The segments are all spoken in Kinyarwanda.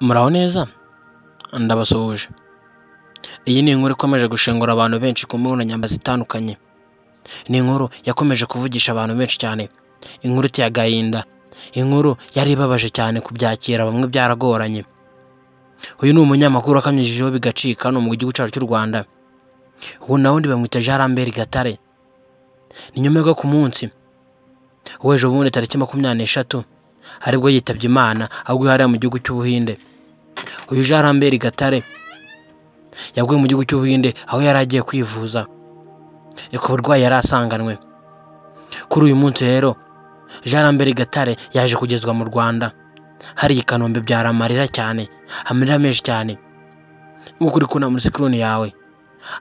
Muraho neza ndabasuhuje. Iyi ni inkuru ikomeje gushengura abantu benshi ku mbuga nkoranyambaga zitandukanye. Ni inkuru yakomeje kuvugisha abantu benshi cyane. Inkuru iteye agahinda. Inkuru yari ibabaje cyane kubyakira, bamwe byaragoranye. Uyu ni umunyamakuru wakanyujijeho bigacika hano mu gihugu cyacu cy'u Rwanda. Ubu nawe bamwita Jean Lambert Gatare. Ni nyuma yo ku munsi w'ejo bundi tariki 23 aribwo yitabye Imana ahubwo yari mu gihugu cy'Ubuhinde. Uyu Jean Lambert Gatare yaguye mu gihugu cy'Ubuhinde aho yari agiye kwivuza ku burwayi yari asanganwe. Kuri uyu munsi rero Jean Lambert Gatare yaje kugezwa mu Rwanda. Hari i Kanombe byaramarira cyane, amarira menshi cyane. Nk'uko uri kubona muri screen yawe,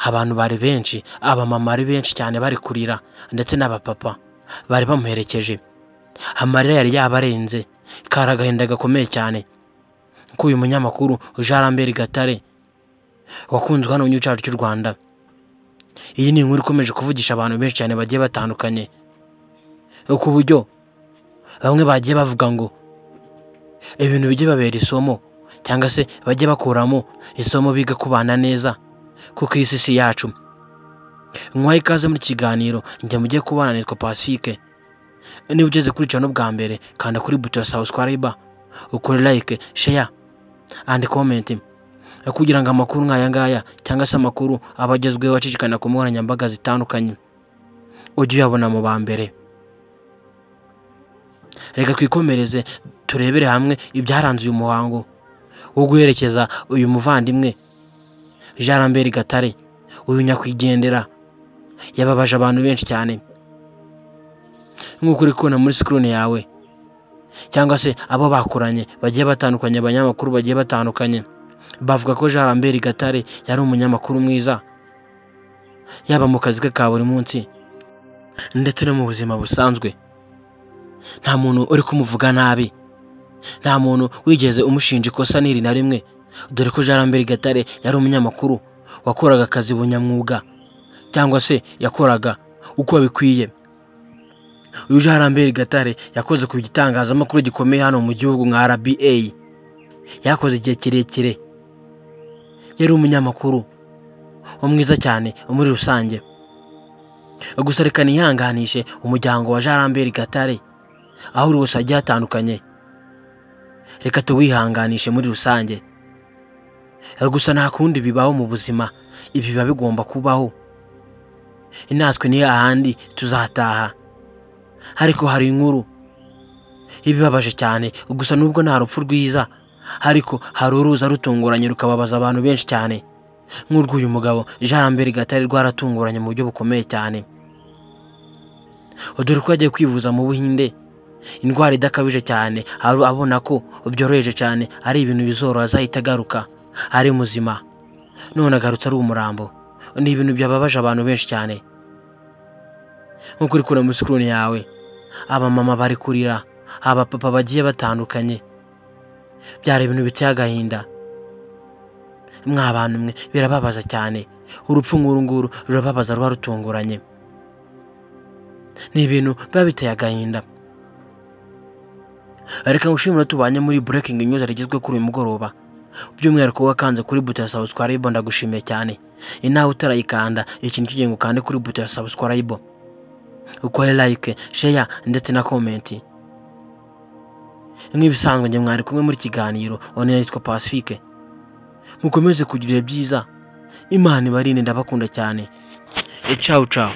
abantu bari benshi, abamama ari benshi cyane bari kurira ndetse n'abapapa bari bamuherekeje. Amarira yari yabarenze, kari agahinda gakomeye cyane. Ko uyu munyamakuru Jean Lambert Gatare wakunzwe hano mu gihugu cyacu cy'u Rwanda. Iyi ni inkuru ikomeje kuvugisha abantu benshi cyane bagiye batandukanye, ku buryo bamwe bagiye bavuga ngo ibintu bijye babera isomo cyangwa se bajye bakuramo isomo biga kubana neza kuko iyi si yacu. Nkwaye ikaze muri kiganiro njye mugiye kubana, nitwa Pacifique. Niba ugeze kuri channel bwa mbere kanda kuri buto ya subscribe, ukore like, share and comment kugira ngo amakuru nk'aya ngaya cyangwa se amakuru abagezweho acicikana ku mbuga nkoranyambaga zitandukanye ujye uyabona mu ba mbere. Reka twikomereze turebere hamwe ibyaranze uyu muhango wo guherekeza uyu muvandimwe Jean Lambert Gatare. Uyu nyakwigendera yababaje abantu benshi cyane. Nk'uko uri kubona muri screen yawe cyangwa se abo bakuranye bagiye batandukanye, abanyamakuru bagiye batandukanye bavuga ko Jean Lambert Gatare yari umunyamakuru mwiza, yaba mu kazi ke ka buri munsi ndetse no mu buzima busanzwe. Nta muntu uri kumuvuga nabi, nta muntu wigeze umushinja ikosa n'iri na rimwe, dore ko Jean Lambert Gatare yari umunyamakuru wakoraga akazi bunyamwuga cyangwa se yakoraga uko bikwiye. Uyu Jean Lambert Gatare yakoze ku gitangazamakuru gikomeye hano mu gihugu nka RBA, yakoze igihe kirekire, yari umunyamakuru mwiza cyane muri rusange. Gusa reka nihanganishe umuryango wa Jean Lambert Gatare aho uri hose hagiye hatandukanye, reka tuwihanganishe muri rusange. Gusa nta kundi bibaho mu buzima, ibi biba bigomba kubaho. Natwe ni ahandi tuzataha, ariko hari inkuru ibibabaje cyane. Gusa nubwo nta rupfu rwiza, ariko hari uruza rutunguranye rukababaza abantu benshi cyane. Nk'urw'uyu mugabo Jean Lambert Gatare rwaratunguranye mu buryo bukomeye cyane. Dore ko yagiye kwivuza mu Buhinde, indwara idakabije cyane, abona ko byoroheje cyane, ari ibintu bizoroha azahita agaruka ari muzima. None agarutse ari umurambo. Ni ibintu byababaje abantu benshi cyane. Nk'uko uri kubona muri screen yawe, abamama bari kurira, abapapa bagiye batandukanye, byari ibintu biteye agahinda. Mw'abantu mwe birababaza cyane, urupfu nguru rurababaza, ruba rutunguranye. Ni ibintu biba biteye agahinda. Reka ngushimire tubanye muri breaking news rigezwe kuri uyu mugoroba. By'umwihariko wakanze kuri buto ya subscribe, ndagushimiye cyane. Inawe utarayikanda ikintu kigiye ngo kande kuri buto ya subscribe, ukore like, share ndetse na comment. Nk'ibisanzwe njye mwari kumwe muri kiganiro, one nitwa Pacifique. Mukomeze kugira byiza, Imana ibarinde, ndabakunda cyane. Ciao ciao.